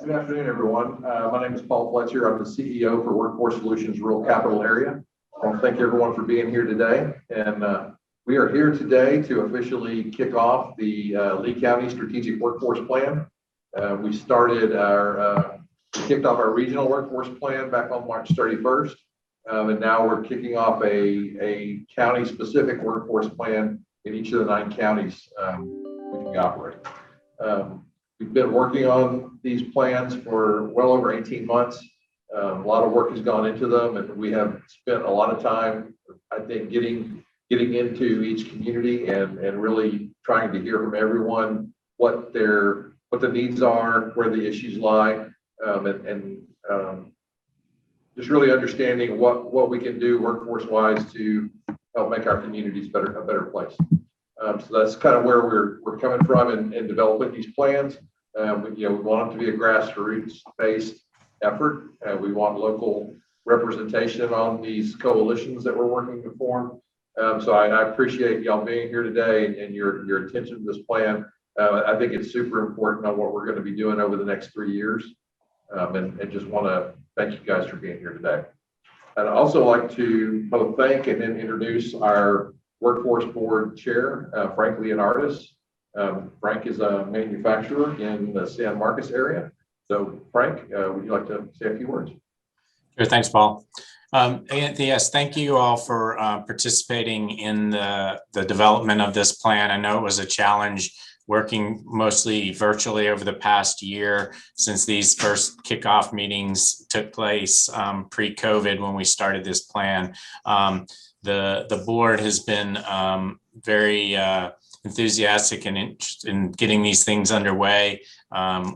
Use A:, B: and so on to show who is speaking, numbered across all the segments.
A: Good afternoon, everyone. My name is Paul Fletcher. I'm the CEO for Workforce Solutions Rural Capital Area. I want to thank everyone for being here today. And we are here today to officially kick off the Lee County Strategic Workforce Plan. We kicked off our regional workforce plan back on March 31st. And now we're kicking off a county-specific workforce plan in each of the 9 counties we can operate. We've been working on these plans for well over 18 months. A lot of work has gone into them, and we have spent a lot of time, I think, getting into each community and really trying to hear from everyone what the needs are, where the issues lie, and just really understanding what we can do workforce-wise to help make our communities a better place. So that's kind of where we're coming from in developing these plans. We want them to be a grassroots-based effort. We want local representation on these coalitions that we're working to form. So I appreciate y'all being here today and your attention to this plan. I think it's super important on what we're going to be doing over the next 3 years. And just want to thank you guys for being here today. I'd also like to both thank and then introduce our Workforce Board Chair, Frank Leonardis. Frank is a manufacturer in the San Marcos area. So Frank, would you like to say a few words?
B: Sure, thanks, Paul. And yes, thank you all for participating in the development of this plan. I know it was a challenge working mostly virtually over the past year since these first kickoff meetings took place pre-COVID when we started this plan. The board has been very enthusiastic and interested in getting these things underway.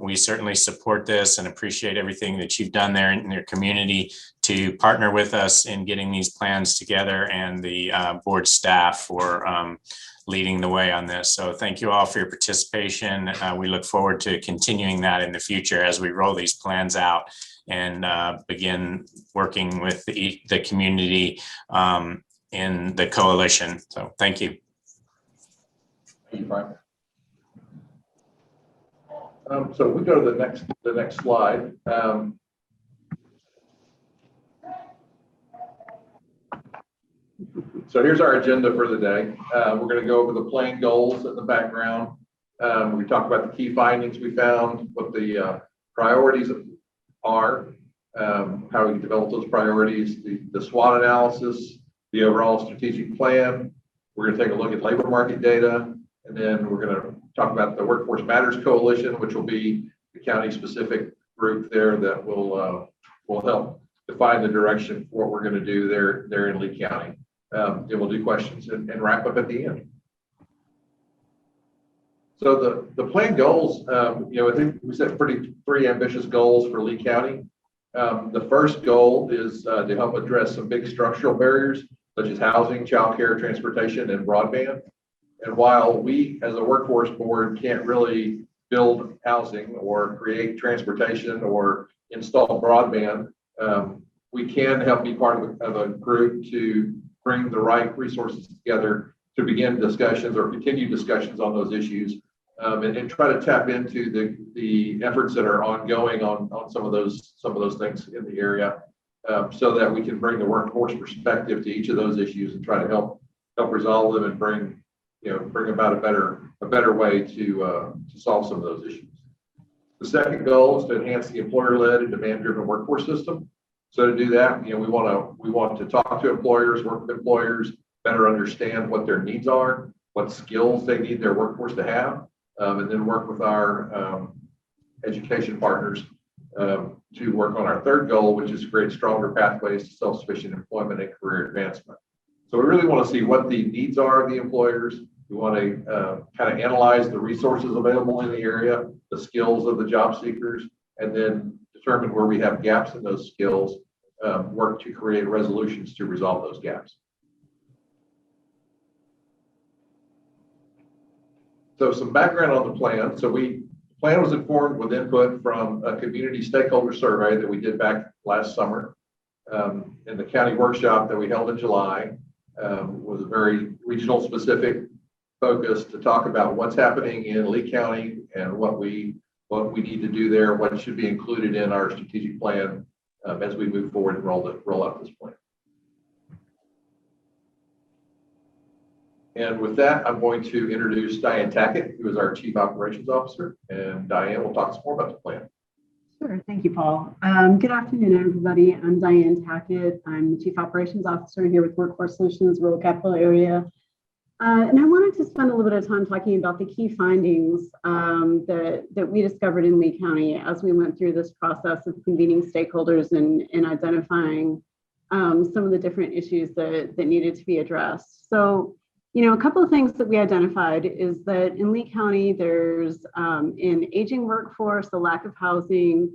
B: We certainly support this and appreciate everything that you've done there in your community to partner with us in getting these plans together, and the board staff for leading the way on this. So thank you all for your participation. We look forward to continuing that in the future as we roll these plans out and begin working with the community in the coalition. So thank you.
A: Thank you, Frank. So we go to the next slide. So here's our agenda for the day. We're going to go over the plan goals in the background. We talk about the key findings we found, what the priorities are, how we develop those priorities, the SWOT analysis, the overall strategic plan. We're going to take a look at labor market data, and then we're going to talk about the Workforce Matters Coalition, which will be the county-specific group there that will help define the direction for what we're going to do there in Lee County. Then we'll do questions and wrap up at the end. So the plan goals, I think we set pretty ambitious goals for Lee County. The first goal is to help address some big structural barriers, such as housing, childcare, transportation, and broadband. And while we, as a workforce board, can't really build housing or create transportation or install broadband, we can help be part of a group to bring the right resources together to begin discussions or continue discussions on those issues, and try to tap into the efforts that are ongoing on some of those things in the area, so that we can bring the workforce perspective to each of those issues and try to help resolve them and bring about a better way to solve some of those issues. The second goal is to enhance the employer-led and demand-driven workforce system. So to do that, we want to talk to employers, work with employers, better understand what their needs are, what skills they need their workforce to have, and then work with our education partners to work on our third goal, which is to create stronger pathways to self-sufficient employment and career advancement. So we really want to see what the needs are of the employers. We want to kind of analyze the resources available in the area, the skills of the job seekers, and then determine where we have gaps in those skills, work to create resolutions to resolve those gaps. So some background on the plan. So the plan was informed with input from a community stakeholder survey that we did back last summer. And the county workshop that we held in July was a very regional specific focus to talk about what's happening in Lee County and what we what we need to do there, what should be included in our strategic plan as we move forward and roll out this plan. And with that, I'm going to introduce Diane Tackett, who is our Chief Operations Officer, and Diane will talk some more about the plan.
C: Sure. Thank you, Paul. Good afternoon, everybody. I'm Diane Tackett. I'm the Chief Operations Officer here with Workforce Solutions, Rural Capital Area. And I wanted to spend a little bit of time talking about the key findings that we discovered in Lee County as we went through this process of convening stakeholders and identifying some of the different issues that needed to be addressed. So, a couple of things that we identified is that in Lee County, there's an aging workforce, a lack of housing,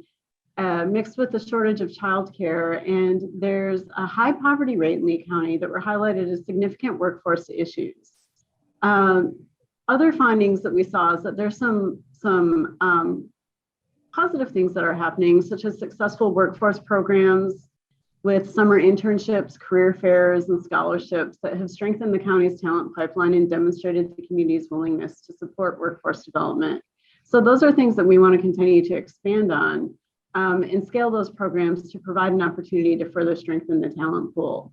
C: mixed with the shortage of childcare, and there's a high poverty rate in Lee County that were highlighted as significant workforce issues. Other findings that we saw is that there's some positive things that are happening, such as successful workforce programs with summer internships, career fairs, and scholarships that have strengthened the county's talent pipeline and demonstrated the community's willingness to support workforce development. So those are things that we want to continue to expand on and scale those programs to provide an opportunity to further strengthen the talent pool.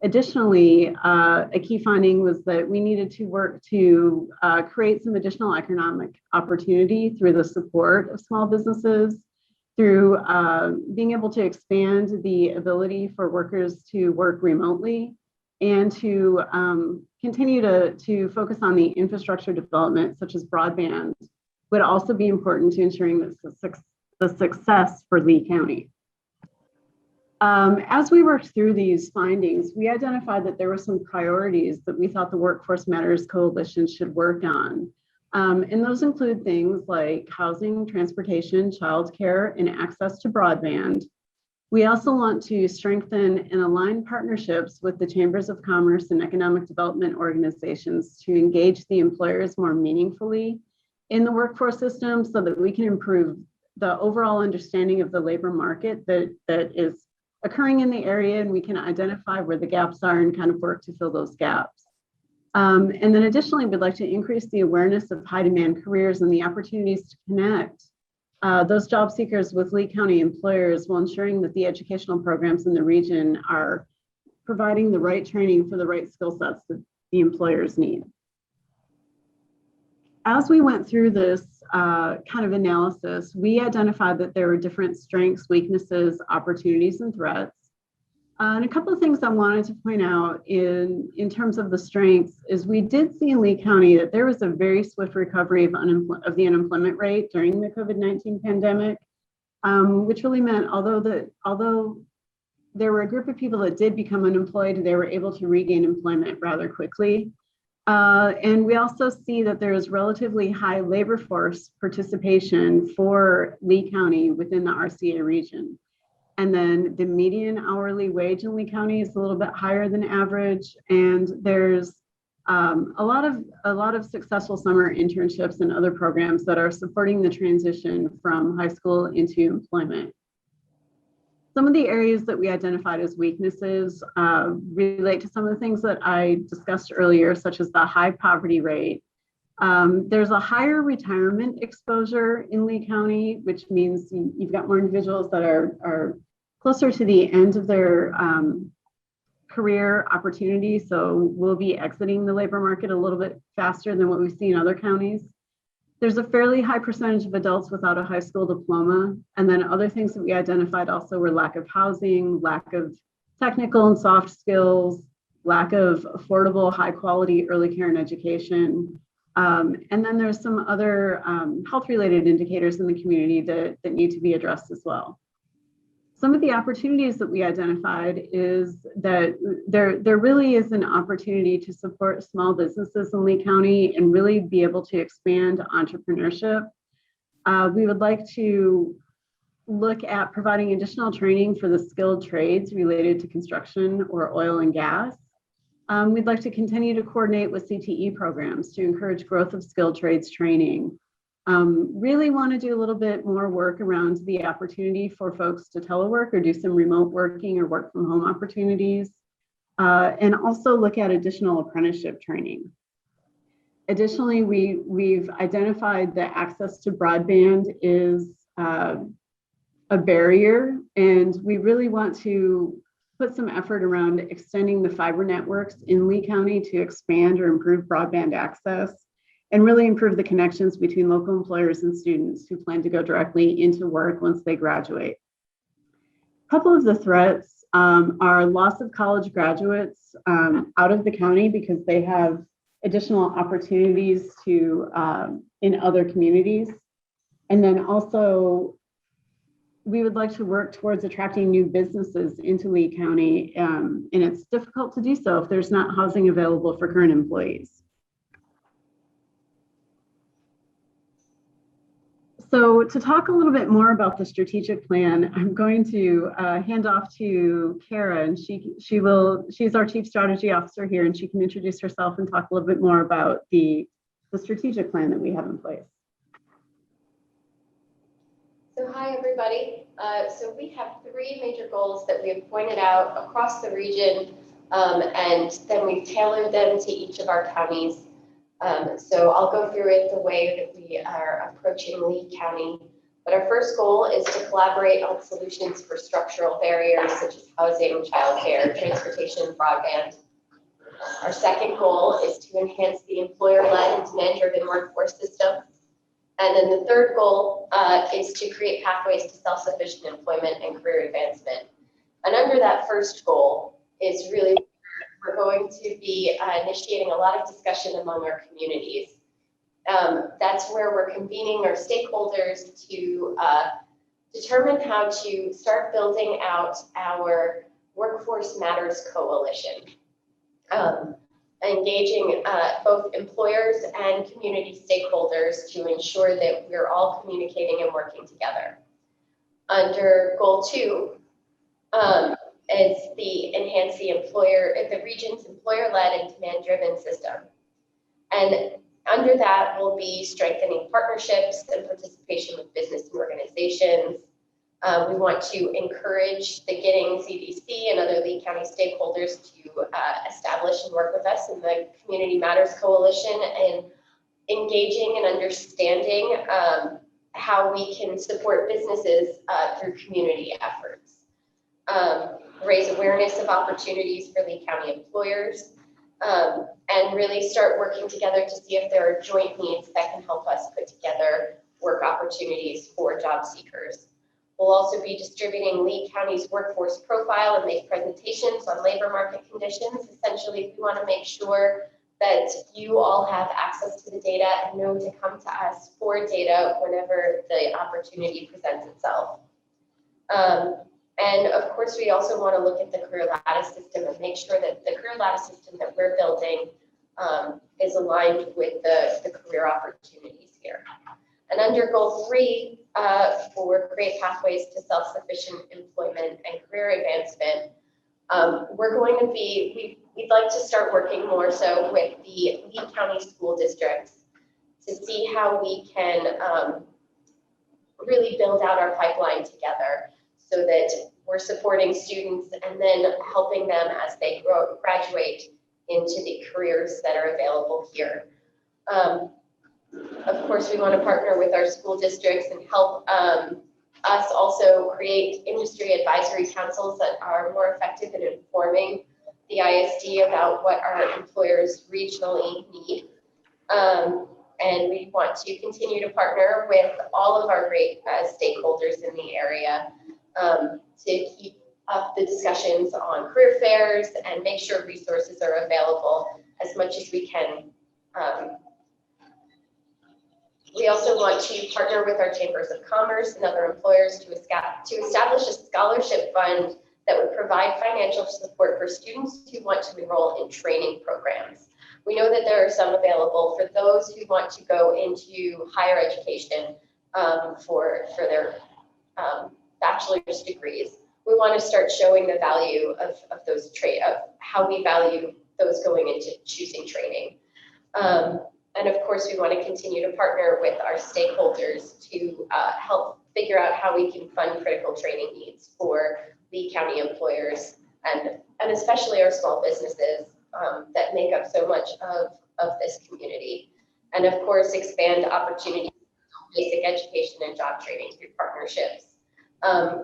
C: Additionally, a key finding was that we needed to work to create some additional economic opportunity through the support of small businesses, through being able to expand the ability for workers to work remotely, and to continue to focus on the infrastructure development, such as broadband, would also be important to ensuring that the success for Lee County. As we worked through these findings, we identified that there were some priorities that we thought the Workforce Matters Coalition should work on. And those include things like housing, transportation, childcare, and access to broadband. We also want to strengthen and align partnerships with the Chambers of Commerce and Economic Development organizations to engage the employers more meaningfully in the workforce system so that we can improve the overall understanding of the labor market that is occurring in the area, and we can identify where the gaps are and kind of work to fill those gaps. And then additionally, we'd like to increase the awareness of high demand careers and the opportunities to connect those job seekers with Lee County employers while ensuring that the educational programs in the region are providing the right training for the right skill sets that the employers need. As we went through this kind of analysis, we identified that there were different strengths, weaknesses, opportunities, and threats. And a couple of things I wanted to point out in terms of the strengths is we did see in Lee County that there was a very swift recovery of the unemployment rate during the COVID-19 pandemic, which really meant although there were a group of people that did become unemployed, they were able to regain employment rather quickly. And we also see that there is relatively high labor force participation for Lee County within the RCA region. And then the median hourly wage in Lee County is a little bit higher than average. And there's a lot of successful summer internships and other programs that are supporting the transition from high school into employment. Some of the areas that we identified as weaknesses relate to some of the things that I discussed earlier, such as the high poverty rate. There's a higher retirement exposure in Lee County, which means you've got more individuals that are closer to the end of their career opportunity. So we'll be exiting the labor market a little bit faster than what we see in other counties. There's a fairly high percentage of adults without a high school diploma. And then other things that we identified also were lack of housing, lack of technical and soft skills, lack of affordable, high quality early care and education. And then there's some other health-related indicators in the community that need to be addressed as well. Some of the opportunities that we identified is that there really is an opportunity to support small businesses in Lee County and really be able to expand entrepreneurship. We would like to look at providing additional training for the skilled trades related to construction or oil and gas. We'd like to continue to coordinate with CTE programs to encourage growth of skilled trades training. Really want to do a little bit more work around the opportunity for folks to telework or do some remote working or work from home opportunities, and also look at additional apprenticeship training. Additionally, we've identified that access to broadband is a barrier, and we really want to put some effort around extending the fiber networks in Lee County to expand or improve broadband access and really improve the connections between local employers and students who plan to go directly into work once they graduate. A couple of the threats are loss of college graduates out of the county because they have additional opportunities to in other communities. And then also, we would like to work towards attracting new businesses into Lee County, and it's difficult to do so if there's not housing available for current employees. So to talk a little bit more about the strategic plan, I'm going to hand off to Kara, and she's our Chief Strategy Officer here, and she can introduce herself and talk a little bit more about the strategic plan that we have in place.
D: So hi, everybody. So we have 3 major goals that we have pointed out across the region, and then we've tailored them to each of our counties. So I'll go through it the way that we are approaching Lee County. But our first goal is to collaborate on solutions for structural barriers such as housing, childcare, transportation, broadband. Our second goal is to enhance the employer-led and demand-driven workforce system. And then the third goal is to create pathways to self-sufficient employment and career advancement. And under that first goal is really, we're going to be initiating a lot of discussion among our communities. That's where we're convening our stakeholders to determine how to start building out our Workforce Matters Coalition. Engaging both employers and community stakeholders to ensure that we're all communicating and working together. Under goal 2 is enhance the region's employer-led and demand-driven system. And under that will be strengthening partnerships and participation with business and organizations. We want to encourage the Giddings EDC and other Lee County stakeholders to establish and work with us in the Community Matters Coalition and engaging and understanding how we can support businesses through community efforts. Raise awareness of opportunities for Lee County employers, and really start working together to see if there are joint needs that can help us put together work opportunities for job seekers. We'll also be distributing Lee County's workforce profile and make presentations on labor market conditions. Essentially, we want to make sure that you all have access to the data and know to come to us for data whenever the opportunity presents itself. And of course, we also want to look at the career lattice system and make sure that the career lattice system that we're building is aligned with the career opportunities here. And under goal 3, for create pathways to self-sufficient employment and career advancement, we'd like to start working more so with the Lee County school districts to see how we can really build out our pipeline together so that we're supporting students and then helping them as they graduate into the careers that are available here. Of course, we want to partner with our school districts and help us also create industry advisory councils that are more effective in informing the ISD about what our employers regionally need. And we want to continue to partner with all of our great stakeholders in the area to keep up the discussions on career fairs and make sure resources are available as much as we can. We also want to partner with our chambers of commerce and other employers to establish a scholarship fund that would provide financial support for students who want to enroll in training programs. We know that there are some available for those who want to go into higher education for their bachelor's degrees. We want to start showing the value of those of how we value those going into choosing training. And of course, we want to continue to partner with our stakeholders to help figure out how we can fund critical training needs for Lee County employers and especially our small businesses that make up so much of this community. And of course, expand opportunities for basic education and job training through partnerships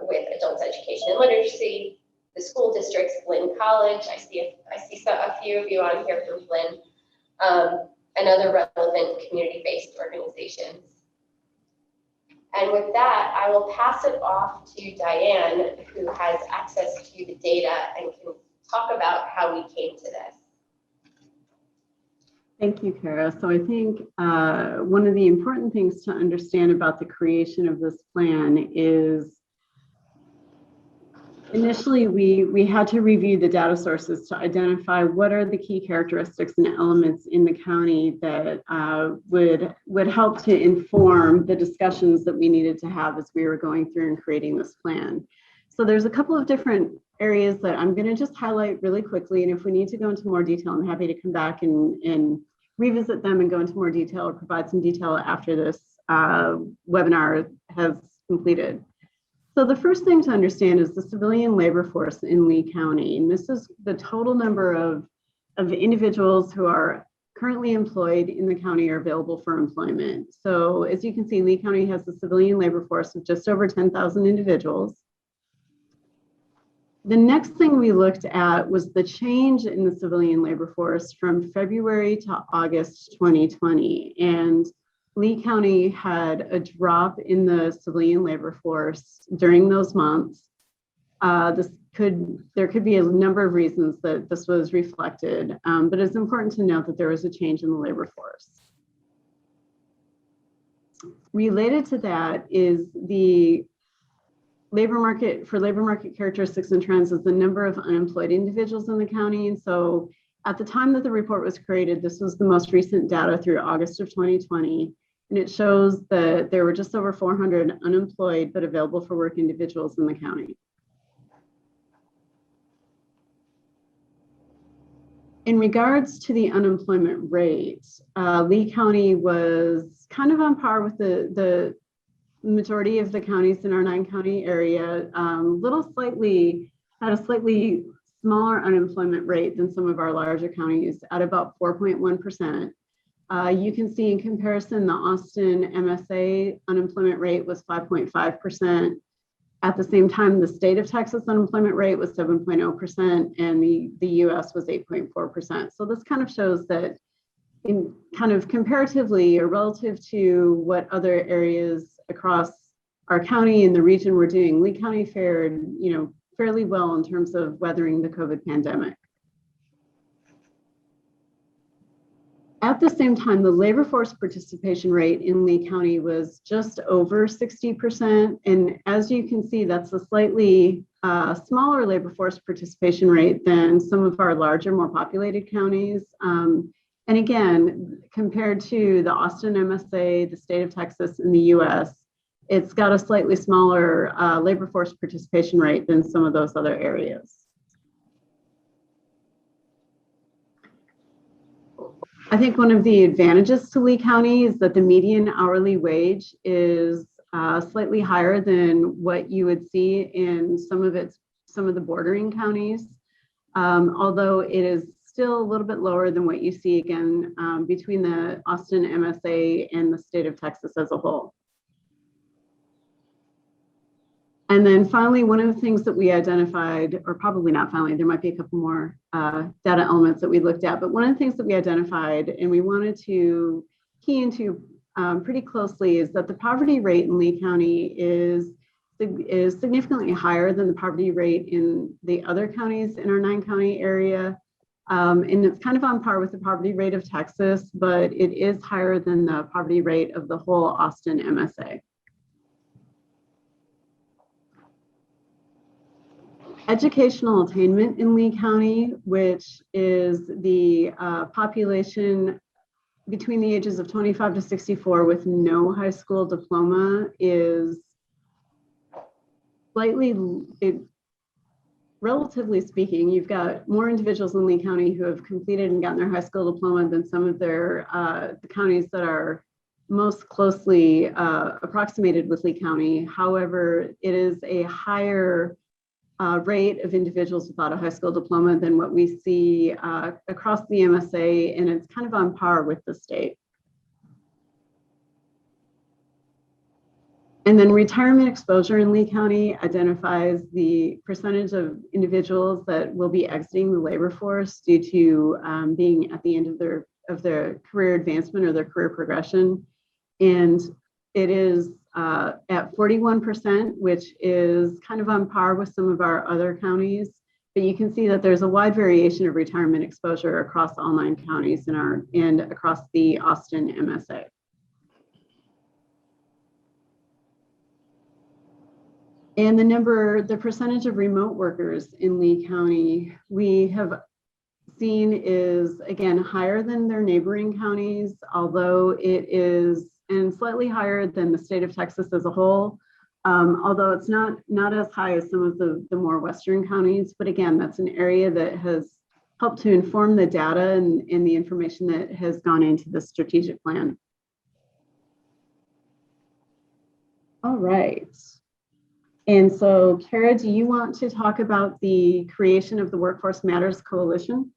D: with adults education and literacy, the school districts, Flynn College. I see a few of you on here from Flynn, and other relevant community-based organizations. And with that, I will pass it off to Diane, who has access to the data and can talk about how we came to this.
C: Thank you, Kara. So I think one of the important things to understand about the creation of this plan is initially we had to review the data sources to identify what are the key characteristics and elements in the county that would help to inform the discussions that we needed to have as we were going through and creating this plan. So there's a couple of different areas that I'm going to just highlight really quickly, and if we need to go into more detail, I'm happy to come back and revisit them and go into more detail or provide some detail after this webinar has completed. So the first thing to understand is the civilian labor force in Lee County, and this is the total number of individuals who are currently employed in the county or available for employment. So as you can see, Lee County has a civilian labor force of just over 10,000 individuals. The next thing we looked at was the change in the civilian labor force from February to August 2020. And Lee County had a drop in the civilian labor force during those months. There could be a number of reasons that this was reflected, but it's important to note that there was a change in the labor force. Related to that is the labor market characteristics and trends is the number of unemployed individuals in the county. And so at the time that the report was created, this was the most recent data through August of 2020. And it shows that there were just over 400 unemployed but available for work individuals in the county. In regards to the unemployment rate, Lee County was kind of on par with the majority of the counties in our 9-county area, had a slightly smaller unemployment rate than some of our larger counties at about 4.1%. You can see in comparison, the Austin MSA unemployment rate was 5.5%. At the same time, the state of Texas unemployment rate was 7.0%, and the US was 8.4%. So this kind of shows that in kind of comparatively or relative to what other areas across our county and the region were doing, Lee County fared, fairly well in terms of weathering the COVID pandemic. At the same time, the labor force participation rate in Lee County was just over 60%. And as you can see, that's a slightly smaller labor force participation rate than some of our larger, more populated counties. And again, compared to the Austin MSA, the state of Texas, and the US, it's got a slightly smaller labor force participation rate than some of those other areas. I think one of the advantages to Lee County is that the median hourly wage is slightly higher than what you would see in some of the bordering counties, although it is still a little bit lower than what you see again between the Austin MSA and the state of Texas as a whole. And then finally, one of the things that we identified, or probably not finally, there might be a couple more data elements that we looked at, but one of the things that we identified and we wanted to key into pretty closely is that the poverty rate in Lee County is significantly higher than the poverty rate in the other counties in our 9-county area. And it's kind of on par with the poverty rate of Texas, but it is higher than the poverty rate of the whole Austin MSA. Educational attainment in Lee County, which is the population between the ages of 25 to 64 with no high school diploma, is relatively speaking, you've got more individuals in Lee County who have completed and gotten their high school diploma than some of their the counties that are most closely approximated with Lee County. However, it is a higher rate of individuals without a high school diploma than what we see across the MSA, and it's kind of on par with the state. And then retirement exposure in Lee County identifies the percentage of individuals that will be exiting the labor force due to being at the end of their career advancement or their career progression. And it is at 41%, which is kind of on par with some of our other counties. But you can see that there's a wide variation of retirement exposure across all 9 counties and across the Austin MSA. And the percentage of remote workers in Lee County, we have seen is again higher than their neighboring counties, although it is and slightly higher than the state of Texas as a whole. Although it's not as high as some of the more western counties, but again, that's an area that has helped to inform the data and the information that has gone into the strategic plan. All right. And so, Kara, do you want to talk about the creation of the Workforce Matters Coalition?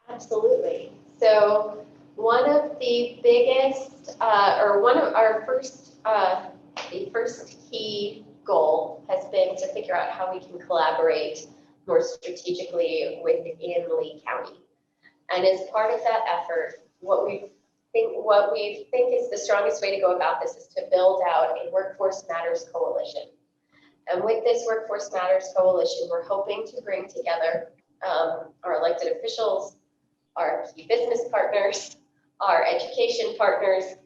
D: Absolutely. So one of the biggest, or one of our first, the first key goal has been to figure out how we can collaborate more strategically within Lee County. And as part of that effort, what we think is the strongest way to go about this is to build out a Workforce Matters Coalition. And with this Workforce Matters Coalition, we're hoping to bring together our elected officials, our key business partners, our education partners,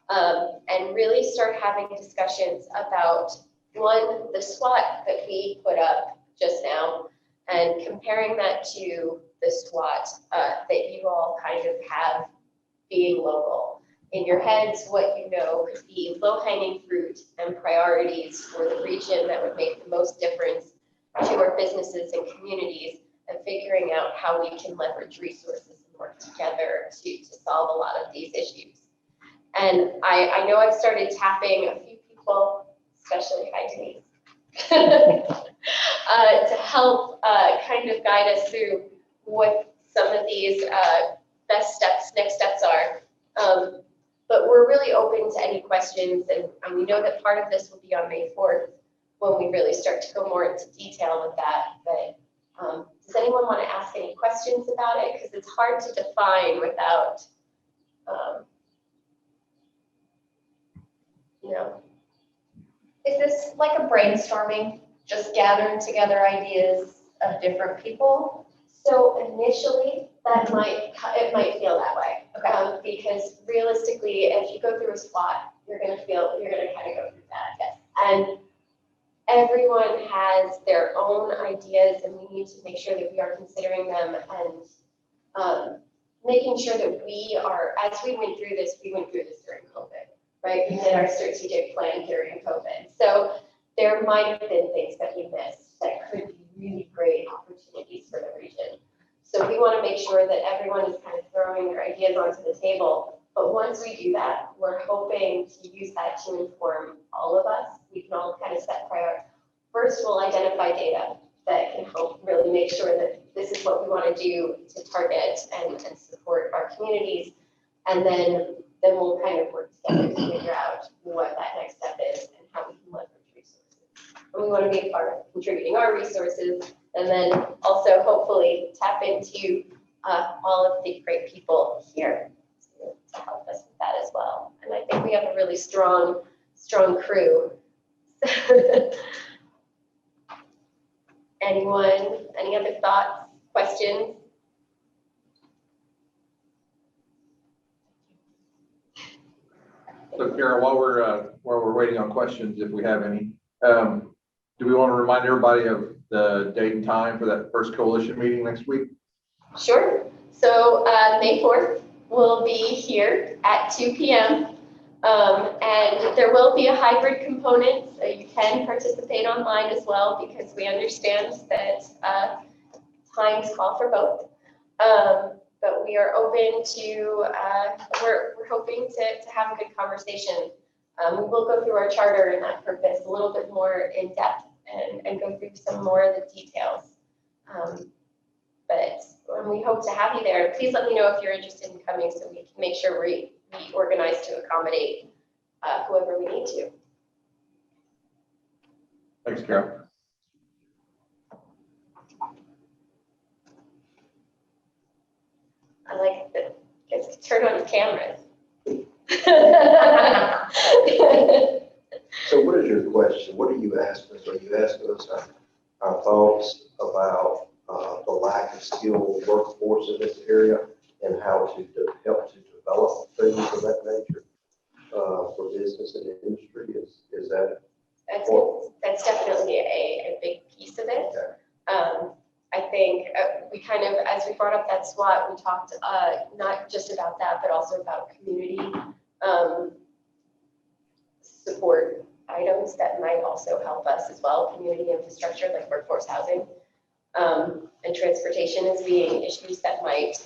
D: and really start having discussions about, one, the SWOT that we put up just now, and comparing that to the SWOT that you all kind of have being local. In your heads, what you know could be low-hanging fruit and priorities for the region that would make the most difference to our businesses and communities, and figuring out how we can leverage resources and work together to solve a lot of these issues. And I know I've started tapping a few people, especially Denise, to help kind of guide us through what some of these next steps are. But we're really open to any questions, and we know that part of this will be on May 4th when we really start to go more into detail with that. But does anyone want to ask any questions about it? Because it's hard to define without,
E: Is this like a brainstorming, just gathering together ideas of different people?
D: So initially, it might feel that way. Okay. Because realistically, if you go through a SWOT, you're going to kind of go through that. Yes. And everyone has their own ideas, and we need to make sure that we are considering them and making sure that we are, as we went through this during COVID, right? We did our strategic plan during COVID. So there might have been things that we missed that could be really great opportunities for the region. So we want to make sure that everyone is kind of throwing their ideas onto the table. But once we do that, we're hoping to use that to inform all of us. We can all kind of set priorities. First, we'll identify data that can help really make sure that this is what we want to do to target and support our communities. And then we'll kind of work together to figure out what that next step is and how we can leverage resources. And we want to be a part of contributing our resources, and then also hopefully tap into all of the great people here to help us with that as well. And I think we have a really strong crew. Anyone, any other thoughts, questions?
A: So Kara, while we're waiting on questions, if we have any, do we want to remind everybody of the date and time for that first coalition meeting next week?
D: Sure. So May 4th will be here at 2 p.m. And there will be a hybrid component, so you can participate online as well, because we understand that times call for both. But we are open to, we're hoping to have a good conversation. We will go through our charter and that purpose a little bit more in depth and go through some more of the details. But we hope to have you there. Please let me know if you're interested in coming so we can make sure we organize to accommodate whoever we need to.
A: Thanks, Carol.
D: I like that. Guys, turn on your cameras.
F: So what is your question? What are you asking us? Are you asking us our thoughts about the lack of skilled workforce in this area and how to help to develop things of that nature for business and industry? Is that?
D: That's definitely a big piece of it.
F: Okay.
D: I think we kind of, as we brought up that SWOT, we talked not just about that, but also about community support items that might also help us as well. Community infrastructure like workforce housing and transportation as being issues that might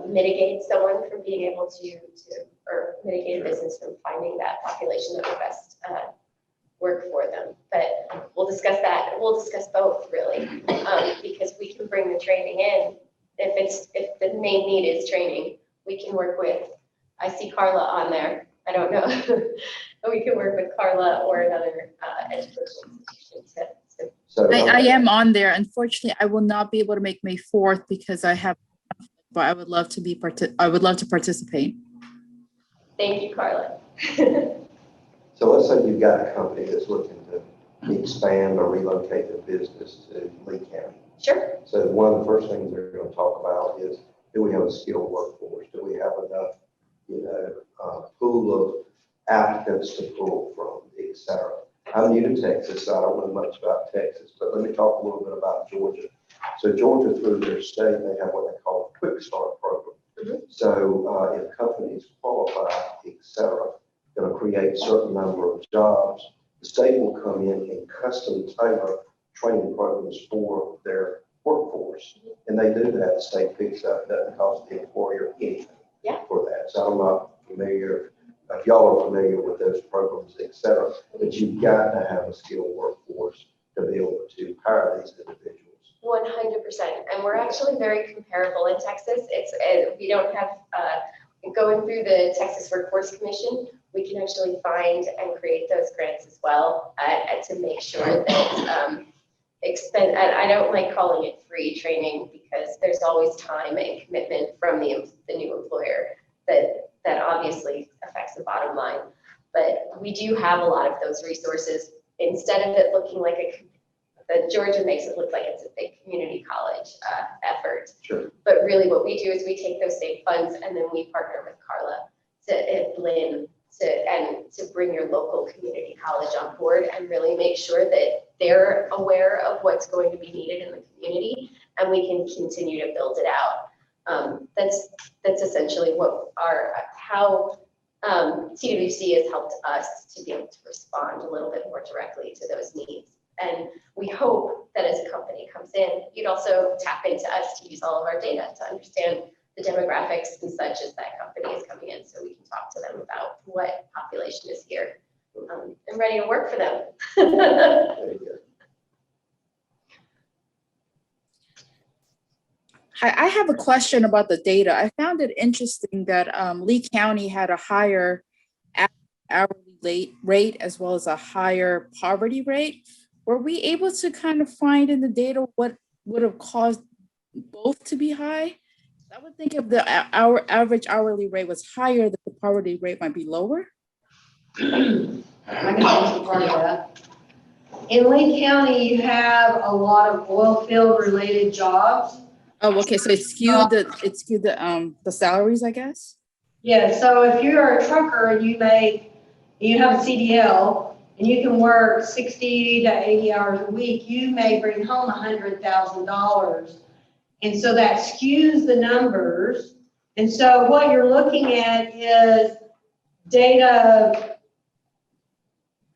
D: mitigate someone from being able to or mitigate a business from finding that population that would best work for them. But we'll discuss that. We'll discuss both really, because we can bring the training in. If the main need is training, we can work with, I see Carla on there. I don't know. We can work with Carla or another educational institution to
F: So
G: I am on there. Unfortunately, I will not be able to make May 4th because I have, but I would love to I would love to participate.
D: thank you, Carla.
F: So let's say you've got a company that's looking to expand or relocate their business to Lee County.
D: Sure.
F: So one of the first things they're going to talk about is, do we have a skilled workforce? Do we have enough, pool of applicants to pull from, et cetera? I'm new to Texas, so I don't know much about Texas, but let me talk a little bit about Georgia. So Georgia, through their state, they have what they call a quick start program.
D: Mm-hmm.
F: So if companies qualify, et cetera, going to create a certain number of jobs, the state will come in and custom tailor training programs for their workforce. And they do that, the state picks up, doesn't cost the employer anything for that. So I'm not familiar, if y'all are familiar with those programs, et cetera, but you've got to have a skilled workforce to be able to hire these individuals.
D: 100%. And we're actually very comparable in Texas. We don't have, going through the Texas Workforce Commission, we can actually find and create those grants as well to make sure that I don't like calling it free training because there's always time and commitment from the new employer that obviously affects the bottom line. But we do have a lot of those resources. Instead of it looking like Georgia makes it look like it's a big community college effort.
F: Sure.
D: But really what we do is we take those state funds and then we partner with Carla and Lynn to bring your local community college on board and really make sure that they're aware of what's going to be needed in the community and we can continue to build it out. That's essentially how TWC has helped us to be able to respond a little bit more directly to those needs. And we hope that as a company comes in, you'd also tap into us to use all of our data to understand the demographics and such as that company is coming in so we can talk to them about what population is here and ready to work for them.
F: There you go.
G: I have a question about the data. I found it interesting that Lee County had a higher hourly rate as well as a higher poverty rate. Were we able to kind of find in the data what would have caused both to be high? I would think if our average hourly rate was higher, that the poverty rate might be lower.
H: I can answer part of that. In Lee County, you have a lot of oil field related jobs.
G: Oh, okay. So it skewed the salaries, I guess.
H: Yeah. So if you're a trucker and you have a CDL and you can work 60 to 80 hours a week, you may bring home $100,000. And so that skews the numbers. And so what you're looking at is data.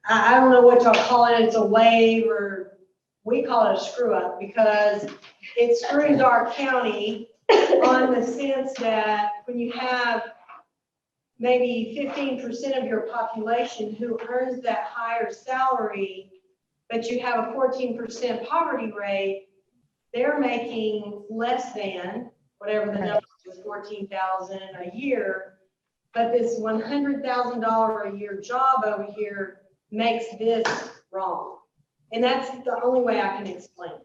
H: I don't know what y'all call it. It's a wave, or we call it a screw up because it screws our county on the sense that when you have maybe 15% of your population who earns that higher salary, but you have a 14% poverty rate, they're making less than whatever the number is, $14,000 a year. But this $100,000 a year job over here makes this wrong. And that's the only way I can explain it.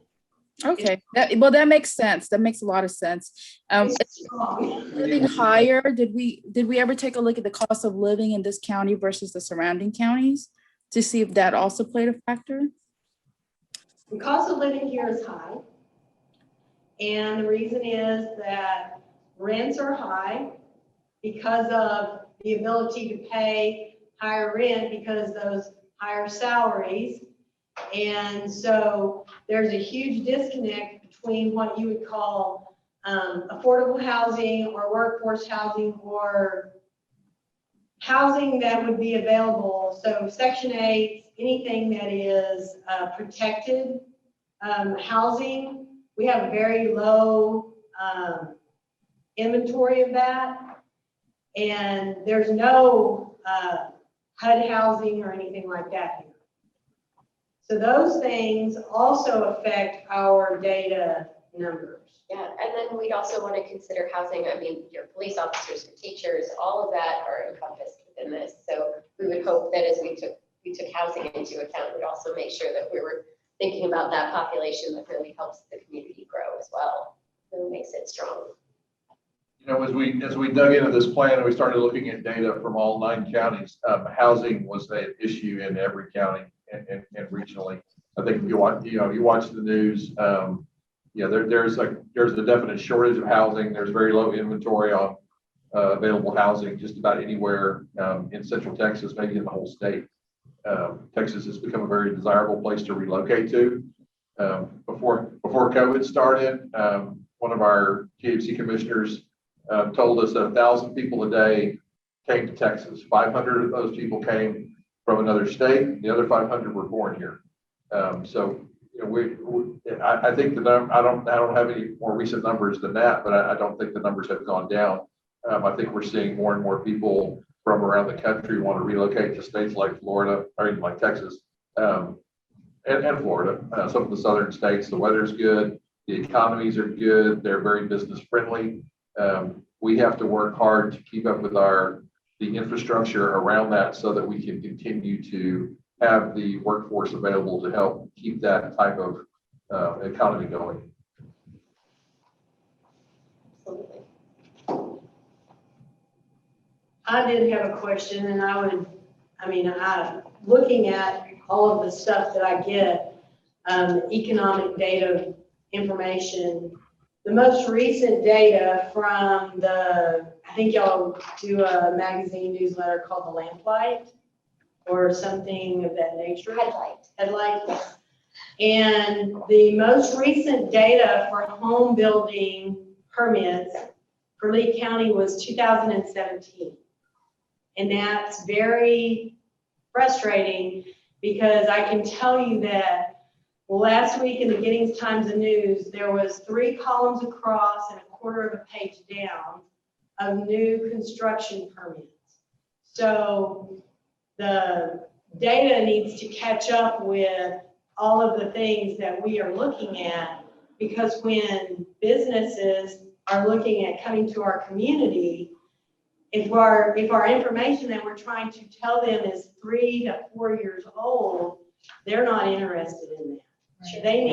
G: Okay, that makes sense. That makes a lot of sense.
H: It's strong.
G: Living higher, did we ever take a look at the cost of living in this county versus the surrounding counties to see if that also played a factor?
H: The cost of living here is high. And the reason is that rents are high because of the ability to pay higher rent because those higher salaries. And so there's a huge disconnect between what you would call affordable housing or workforce housing or housing that would be available. So Section 8, anything that is protected housing, we have a very low inventory of that. And there's no HUD housing or anything like that here. So those things also affect our data numbers.
D: Yeah, and then we'd also want to consider housing. I mean, your police officers, your teachers, all of that are encompassed within this. So we would hope that as we took housing into account, we'd also make sure that we were thinking about that population that really helps the community grow as well. Really makes it strong.
A: You know, as we dug into this plan and we started looking at data from all 9 counties, housing was an issue in every county and regionally. I think if you watch the news, there's a definite shortage of housing. There's very low inventory on available housing just about anywhere in Central Texas, maybe in the whole state. Texas has become a very desirable place to relocate to. Before COVID started, one of our THC commissioners told us that 1,000 people a day came to Texas. 500 of those people came from another state. The other 500 were born here. So I think I don't have any more recent numbers than that, but I don't think the numbers have gone down. I think we're seeing more and more people from around the country want to relocate to states like Florida, or even like Texas, and Florida. Some of the southern states, the weather's good, the economies are good, they're very business friendly. We have to work hard to keep up with the infrastructure around that so that we can continue to have the workforce available to help keep that type of economy going.
D: Absolutely.
H: I did have a question, and looking at all of the stuff that I get, economic data information, the most recent data from I think y'all do a magazine newsletter called The Lamplight or something of that nature. Headlight. And the most recent data for home building permits for Lee County was 2017. And that's very frustrating because I can tell you that last week in the Giddings Times and News, there was 3 columns across and a quarter of a page down of new construction permits. So the data needs to catch up with all of the things that we are looking at, because when businesses are looking at coming to our community, if our information that we're trying to tell them is 3 to 4 years old, they're not interested in that. Sure. They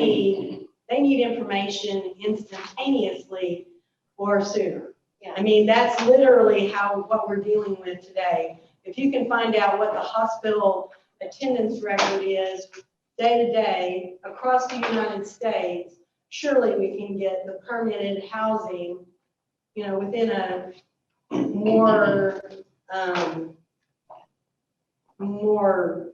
H: need information instantaneously or sooner. Yeah. I mean, that's literally what we're dealing with today. If you can find out what the hospital attendance record is day to day across the United States, surely we can get the permitted housing, within a more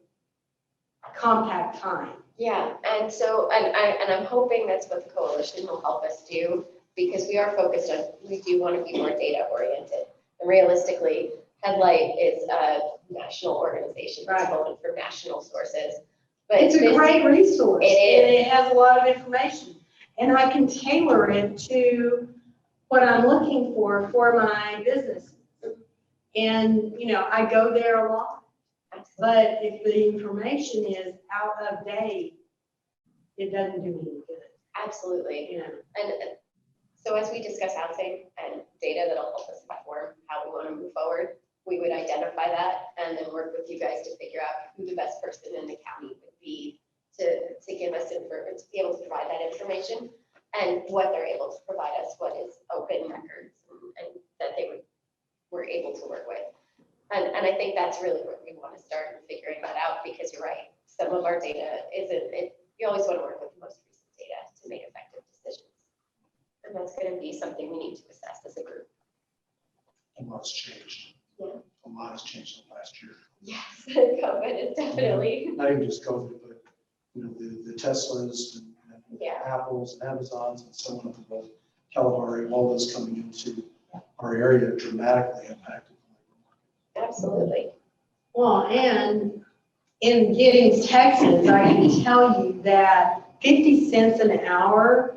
H: compact time.
D: Yeah, and so, and I'm hoping that's what the coalition will help us do, because we are focused on, we do want to be more data oriented. And realistically, Headlight is a national organization that's pulling from national sources. But
H: it's a great resource.
D: It is.
H: And it has a lot of information. And I can tailor it to what I'm looking for my business. And, I go there a lot. But if the information is out of date, it doesn't do me any good.
D: Absolutely. And so as we discuss housing and data that'll help us inform how we want to move forward, we would identify that and then work with you guys to figure out who the best person in the county would be to give us to be able to provide that information and what they're able to provide us, what is open records and that were able to work with. And I think that's really where we want to start figuring that out, because you're right. Some of our data you always want to work with the most recent data to make effective decisions. And that's going to be something we need to assess as a group.
I: A lot's changed.
D: Yeah.
I: A lot has changed in the last year.
D: Yes, COVID is definitely.
I: Not even just COVID, but the Teslas and
D: Yeah.
I: Apples and Amazons and so on, the Kalahari, all those coming into our area dramatically impacted the labor
D: Absolutely.
H: Well, and in Giddings, Texas, I can tell you that 50 cents an hour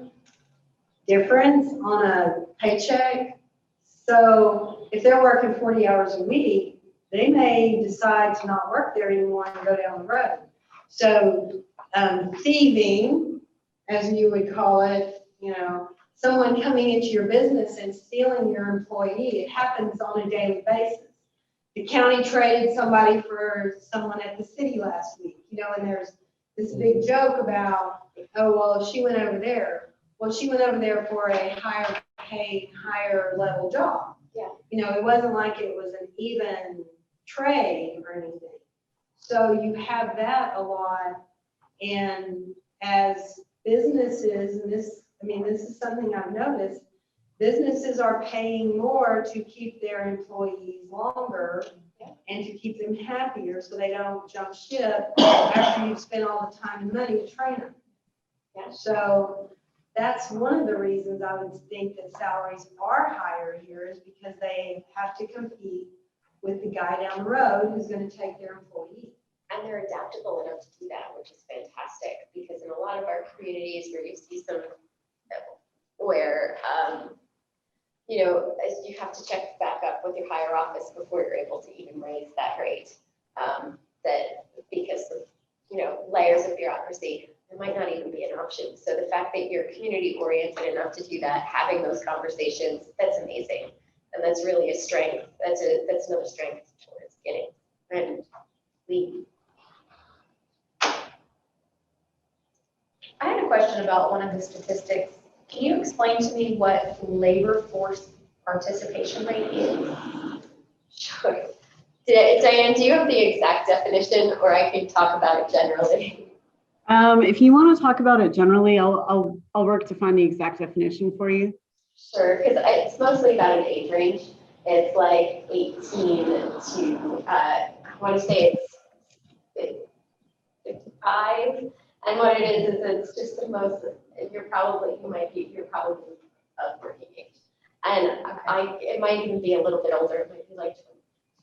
H: difference on a paycheck. So if they're working 40 hours a week, they may decide to not work there anymore and go down the road. So thieving, as you would call it, someone coming into your business and stealing your employee, it happens on a daily basis. The county traded somebody for someone at the city last week, and there's this big joke about, oh, well, she went over there. Well, she went over there for a higher paid, higher level job.
D: Yeah.
H: It wasn't like it was an even trade or anything. So you have that a lot. And as businesses, and this is something I've noticed, businesses are paying more to keep their employees longer and to keep them happier so they don't jump ship after you've spent all the time and money to train them.
D: Yeah.
H: So that's one of the reasons I would think that salaries are higher here, is because they have to compete with the guy down the road who's going to take their employee.
D: And they're adaptable enough to do that, which is fantastic, because in a lot of our communities where you see some where you have to check back up with your higher office before you're able to even raise that rate. That because of layers of bureaucracy, it might not even be an option. So the fact that you're community oriented enough to do that, having those conversations, that's amazing, and that's really a strength. That's another strength towards getting and lead.
E: I had a question about one of the statistics. Can you explain to me what labor force participation rate is?
D: Sure. Diane, do you have the exact definition, or I could talk about it generally?
C: If you want to talk about it generally, I'll work to find the exact definition for you.
D: Sure, because it's mostly about an age range. It's like 18 to I want to say it's 55, and what it is it's just the most. You're probably of working age, and it might even be a little bit older. It might be like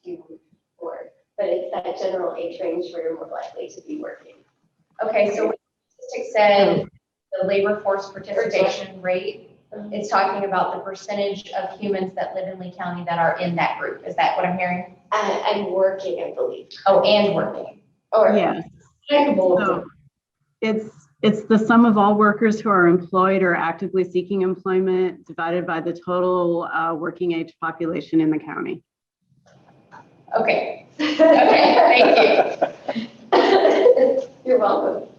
D: 24, but it's that general age range where you're more likely to be working.
E: Okay, so when the statistic said the labor force participation rate, it's talking about the percentage of humans that live in Lee County that are in that group. Is that what I'm hearing?
D: And working, I believe.
E: Oh, and working.
D: Or
C: Yes.
D: capable of
C: So it's the sum of all workers who are employed or actively seeking employment divided by the total working age population in the county.
E: Okay. Okay, thank you.
D: You're welcome.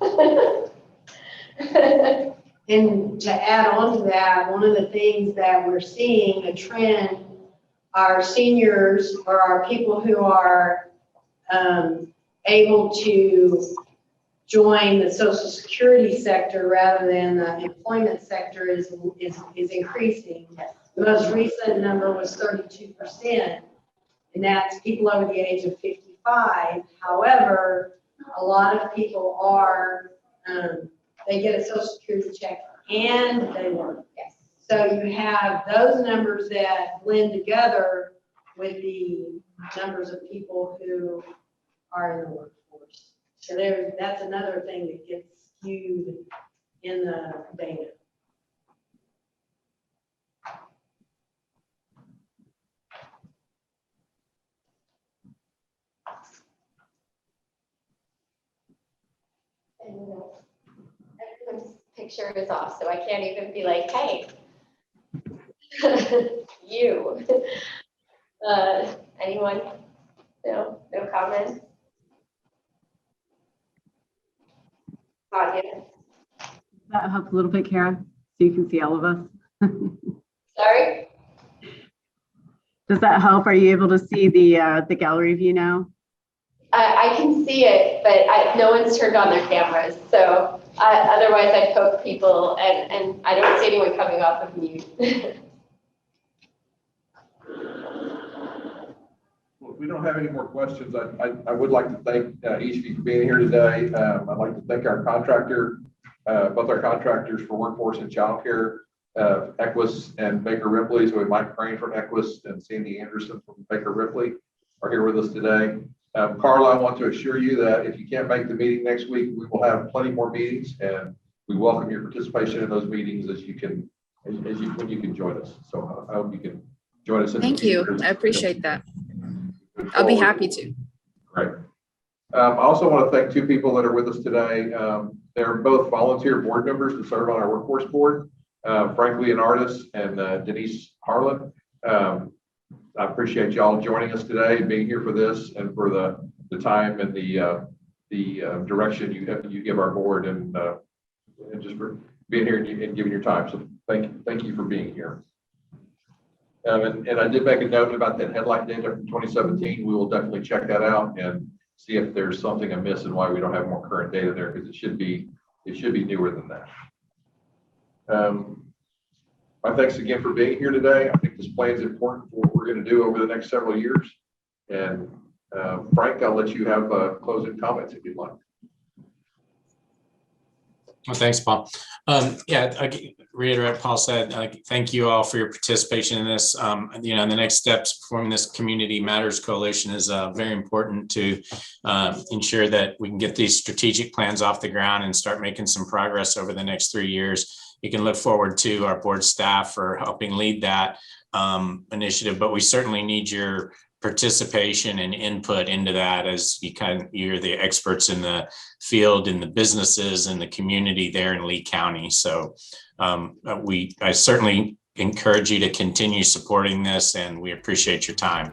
H: And to add on to that, one of the things that we're seeing a trend, our seniors or our people who are able to join the Social Security sector rather than the employment sector is increasing. The most recent number was 32%, and that's people over the age of 55. However, a lot of people are, they get a Social Security check and they work.
E: Yes.
H: So you have those numbers that blend together with the numbers of people who are in the workforce. So that's another thing that gets skewed in the data.
D: And everyone's picture is off, so I can't even be like, hey, you. Anyone? No comments? audience.
C: That helps a little bit, Kara, so you can see all of us.
D: Sorry?
C: Does that help? Are you able to see the gallery view now?
D: I can see it, but no one's turned on their cameras. So otherwise I'd poke people and I don't see anyone coming off of mute.
A: Well, if we don't have any more questions, I would like to thank each of you for being here today. I'd like to thank our contractor, both our contractors for workforce and childcare, Equus and Baker Ripley. So Mike Crane from Equus and Sandy Anderson from Baker Ripley are here with us today. Carla, I want to assure you that if you can't make the meeting next week, we will have plenty more meetings, and we welcome your participation in those meetings when you can join us. So I hope you can join us.
G: Thank you. I appreciate that. I'll be happy to.
A: Great. I also want to thank two people that are with us today. They're both volunteer board members to serve on our workforce board, Frank Leonardis and Denise Harlan. I appreciate y'all joining us today and being here for this and for the time and the direction you give our board and just for being here and giving your time. So thank you for being here. And I did make a note about that headlight data from 2017. We will definitely check that out and see if there's something amiss and why we don't have more current data there, because it should be newer than that. My thanks again for being here today. I think this plan is important for what we're going to do over the next several years. And Frank, I'll let you have closing comments if you'd like.
B: Well, thanks, Paul. Yeah, I reiterate Paul said, thank you all for your participation in this. The next steps forming this Community Matters Coalition is very important to ensure that we can get these strategic plans off the ground and start making some progress over the next 3 years. You can look forward to our board staff for helping lead that initiative, but we certainly need your participation and input into that, as you're the experts in the field, in the businesses and the community there in Lee County. So I certainly encourage you to continue supporting this, and we appreciate your time.